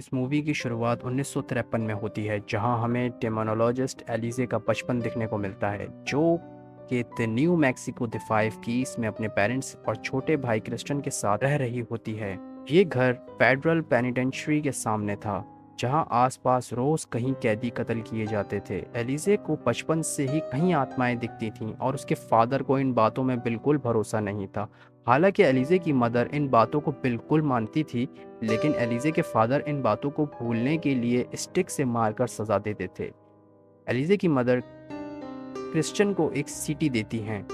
इस मूवी की शुरुआत 1953 में होती है, जहां हमें डेमोनोलॉजिस्ट एलिजे का बचपन देखने को मिलता है, जो कि the new Mexico the 5 keys में अपने पेरेंट्स और छोटे भाई क्रिस्टन के साथ रह रही होती है। ये घर फेडरल पेनिटेंशियरी के सामने था, जहां आसपास रोज कहीं कैदी कत्ल किए जाते थे। एलिजे को बचपन से ही कहीं आत्माएं दिखती थीं और उसके फादर को इन बातों में बिल्कुल भरोसा नहीं था। हालांकि एलिजे की मदर इन बातों को बिल्कुल मानती थी, लेकिन एलिजे के फादर इन बातों को भूलने के लिए स्टिक से मारकर सजा देते थे। एलिजे की मदर क्रिश्चियन को एक सीटी देती हैं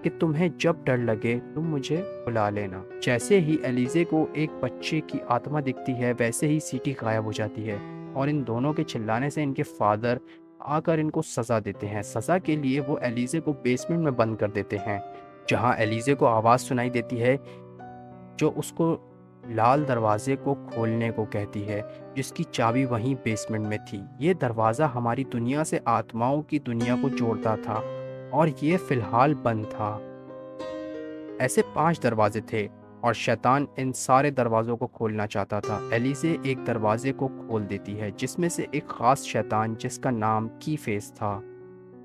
कि तुम्हें जब डर लगे तुम मुझे बुला लेना। जैसे ही एलिजे को एक बच्चे की आत्मा दिखती है, वैसे ही सीटी गायब हो जाती है और इन दोनों के चिल्लाने से इनके फादर आकर इनको सजा देते हैं। सजा के लिए वो एलिजे को बेसमेंट में बंद कर देते हैं, जहां एलिजे को आवाज़ सुनाई देती है जो उसको लाल दरवाजे को खोलने को कहती है, जिसकी चाबी वहीं बेसमेंट में थी। ये दरवाज़ा हमारी दुनिया से आत्माओं की दुनिया को जोड़ता था और ये फिलहाल बंद था। ऐसे 5 दरवाजे थे और शैतान इन सारे दरवाज़ों को खोलना चाहता था। एलिजे एक दरवाजे को खोल देती है, जिसमें से एक ख़ास शैतान जिसका नाम की फेस था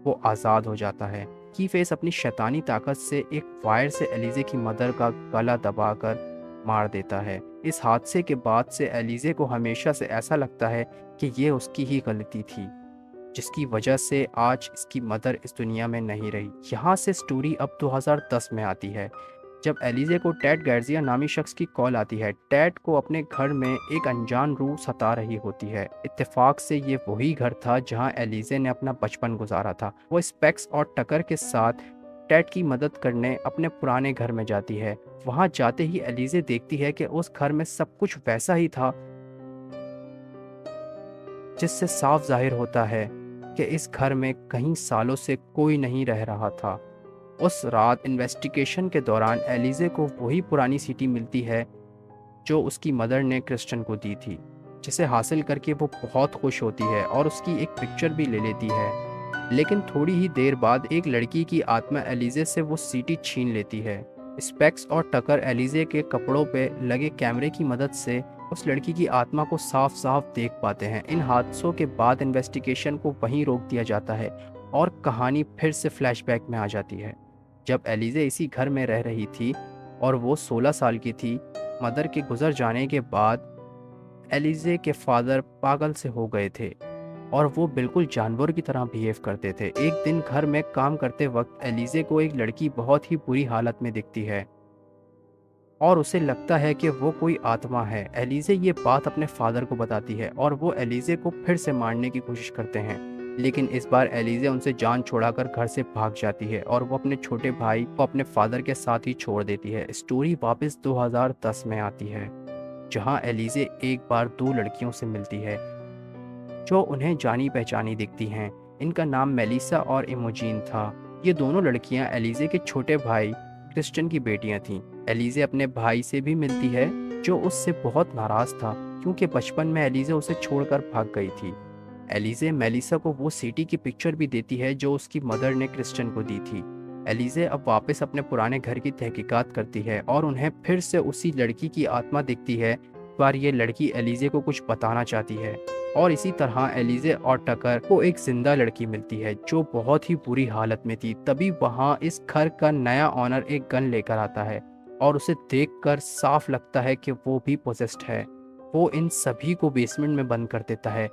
वो आज़ाद हो जाता है। की फेस अपनी शैतानी ताकत से एक वायर से एलिजे की मदर का गला दबाकर मार देता है। इस हादसे के बाद से एलिजे को हमेशा से ऐसा लगता है कि ये उसकी ही गलती थी, जिसकी वजह से आज इसकी मदर इस दुनिया में नहीं रही। यहाँ से स्टोरी अब 2010 में आती है, जब एलिजे को टेड गार्सिया नामी शख्स की कॉल आती है। टेड को अपने घर में एक अनजान रूह सता रही होती है। इत्तेफाक से ये वही घर था जहाँ एलिजे ने अपना बचपन गुजारा था। वो स्पेक्स और टकर के साथ टेड की मदद करने अपने पुराने घर में जाती है। वहाँ जाते ही एलिजे देखती है कि उस घर में सब कुछ वैसा ही था, जिससे साफ जाहिर होता है कि इस घर में कहीं सालों से कोई नहीं रह रहा था। उस रात इन्वेस्टिगेशन के दौरान एलिजे को वही पुरानी सीटी मिलती है जो उसकी मदर ने क्रिस्टन को दी थी, जिसे हासिल करके वो बहुत खुश होती है और उसकी एक पिक्चर भी ले लेती है। लेकिन थोड़ी ही देर बाद एक लड़की की आत्मा एलिजे से वो सीटी छीन लेती है। स्पेक्स और टकर एलिजे के कपड़ों पे लगे कैमरे की मदद से उस लड़की की आत्मा को साफ साफ देख पाते हैं। इन हादसों के बाद इन्वेस्टिगेशन को वहीं रोक दिया जाता है और कहानी फिर से फ्लैशबैक में आ जाती है, जब एलिजे इसी घर में रह रही थी और वो 16 साल की थी। मदर के गुजर जाने के बाद एलिजे के फादर पागल से हो गए थे और वो बिल्कुल जानवर की तरह बिहेव करते थे। एक दिन घर में काम करते वक्त एलिजे को एक लड़की बहुत ही बुरी हालत में दिखती है और उसे लगता है कि वो कोई आत्मा है। एलिजे ये बात अपने फादर को बताती है और वो एलिजे को फिर से मारने की कोशिश करते हैं, लेकिन इस बार एलिजे उनसे जान छुड़ाकर घर से भाग जाती है और वो अपने छोटे भाई को अपने फादर के साथ ही छोड़ देती है। स्टोरी वापस 2010 में आती है, जहां एलिजे एक बार 2 लड़कियों से मिलती है जो उन्हें जानी पहचानी दिखती हैं। इनका नाम मेलिसा और इमोजीन था। ये दोनों लड़कियां एलिजे के छोटे भाई क्रिस्टियन की बेटियां थीं। एलिजे अपने भाई से भी मिलती है, जो उससे बहुत नाराज था क्योंकि बचपन में एलिजे उसे छोड़कर भाग गई थी। एलिजे मेलिसा को वो सीटी की पिक्चर भी देती है जो उसकी मदर ने क्रिस्टियन को दी थी। एलिजे अब वापस अपने पुराने घर की तहकीकात करती है और उन्हें फिर से उसी लड़की की आत्मा दिखती है। पर ये लड़की एलिजे को कुछ बताना चाहती है और इसी तरह एलिजे और टकर को एक जिंदा लड़की मिलती है जो बहुत ही बुरी हालत में थी। तभी वहाँ इस घर का नया ऑनर एक गन लेकर आता है और उसे देखकर साफ लगता है कि वो भी पोजेस्ड है। वो इन सभी को बेसमेंट में बंद कर देता है,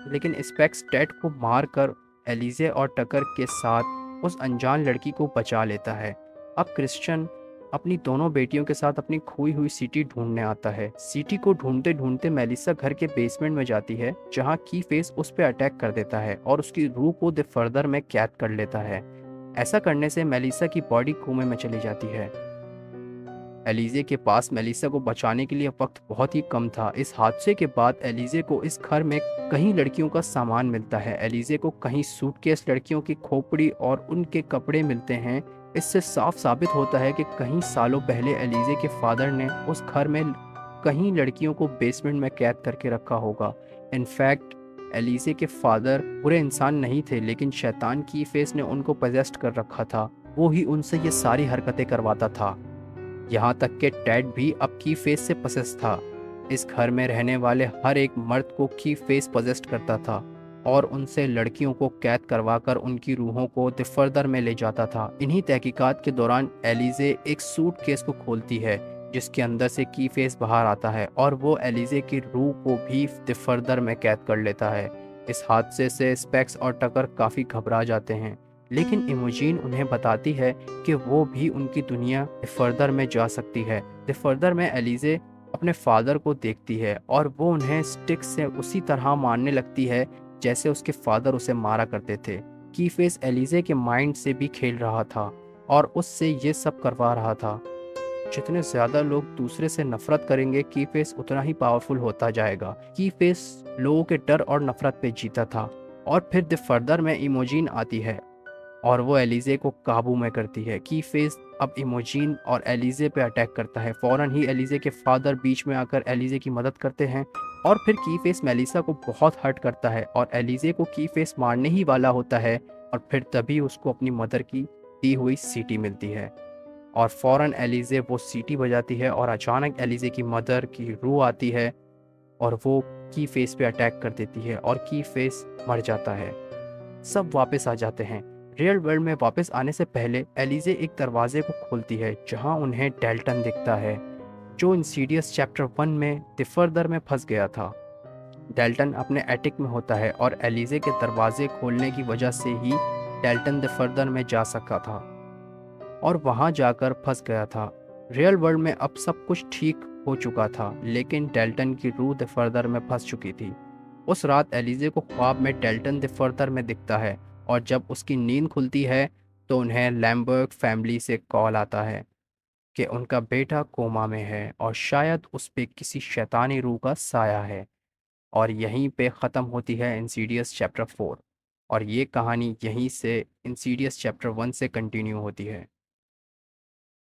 लेकिन स्पेक्स टेड को मारकर एलिजे और टकर के साथ उस अनजान लड़की को बचा लेता है। अब क्रिश्चियन अपनी दोनों बेटियों के साथ अपनी खोई हुई सीटी ढूंढने आता है। सीटी को ढूंढते ढूंढते मेलिसा घर के बेसमेंट में जाती है, जहां की फेस उस पर अटैक कर देता है और उसकी रूह को द फर्दर में कैद कर लेता है। ऐसा करने से मेलिसा की बॉडी कोमे में चली जाती है। एलिजे के पास मेलिसा को बचाने के लिए वक्त बहुत ही कम था। इस हादसे के बाद एलिजे को इस घर में कई लड़कियों का सामान मिलता है। एलिजे को कहीं सूटकेस, लड़कियों की खोपड़ी और उनके कपड़े मिलते हैं। इससे साफ साबित होता है कि कई सालों पहले एलिजे के फादर ने उस घर में कई लड़कियों को बेसमेंट में कैद करके रखा होगा। इनफैक्ट एलिजे के फादर बुरे इंसान नहीं थे, लेकिन शैतान की फेस ने उनको पजेस्ट कर रखा था। वो ही उनसे ये सारी हरकतें करवाता था। यहाँ तक कि टेड भी अब की फेस से पसेस था। इस घर में रहने वाले हर एक मर्द को की फेस पजेस्ट करता था और उनसे लड़कियों को कैद करवाकर उनकी रूहों को द फर्दर में ले जाता था। इन्हीं तहकीकात के दौरान एलिजे एक सूटकेस को खोलती है जिसके अंदर से की फेस बाहर आता है और वो एलिजे की रूह को भी द फर्दर में कैद कर लेता है। इस हादसे से स्पेक्स और टकर काफ़ी घबरा जाते हैं, लेकिन इमोजीन उन्हें बताती है कि वो भी उनकी दुनिया द फर्दर में जा सकती है। द फर्दर में एलिजे अपने फादर को देखती है और वो उन्हें स्टिक से उसी तरह मारने लगती है जैसे उसके फादर उसे मारा करते थे। कीफेस एलिजे के माइंड से भी खेल रहा था और उससे ये सब करवा रहा था। जितने ज़्यादा लोग दूसरे से नफरत करेंगे, कीफेस उतना ही पावरफुल होता जाएगा। कीफेस लोगों के डर और नफरत पे जीता था। और फिर द फर्दर में इमोजीन आती है और वो एलिजे को काबू में करती है। कीफेस अब इमोजीन और एलिजे पे अटैक करता है। फ़ौरन ही एलिजे के फादर बीच में आकर एलिजे की मदद करते हैं और फिर कीफेस मेलिसा को बहुत हर्ट करता है और एलिजे को कीफेस मारने ही वाला होता है और फिर तभी उसको अपनी मदर की दी हुई सीटी मिलती है और फ़ौरन एलिजे वो सीटी बजाती है और अचानक एलिजे की मदर की रूह आती है और वो की फेस पे अटैक कर देती है और की फेस मर जाता है। सब वापस आ जाते हैं। रियल वर्ल्ड में वापस आने से पहले एलिजे एक दरवाजे को खोलती है जहां उन्हें डेल्टन दिखता है जो इंसीडियस चैप्टर 1 में द फर्दर में फंस गया था। डेल्टन अपने एटिक में होता है और एलिजे के दरवाजे खोलने की वजह से ही डेल्टन द फर्दर में जा सका था और वहां जाकर फंस गया था। रियल वर्ल्ड में अब सब कुछ ठीक हो चुका था, लेकिन डेल्टन की रूह द फर्दर में फंस चुकी थी। उस रात एलिजे को ख्वाब में डेल्टन द फर्दर में दिखता है और जब उसकी नींद खुलती है तो उन्हें लैम्बर्ग फैमिली से कॉल आता है कि उनका बेटा कोमा में है और शायद उस पे किसी शैतानी रूह का साया है। और यहीं पे ख़त्म होती है इंसीडियस चैप्टर 4 और ये कहानी यहीं से इंसीडियस चैप्टर 1 से कंटिन्यू होती है।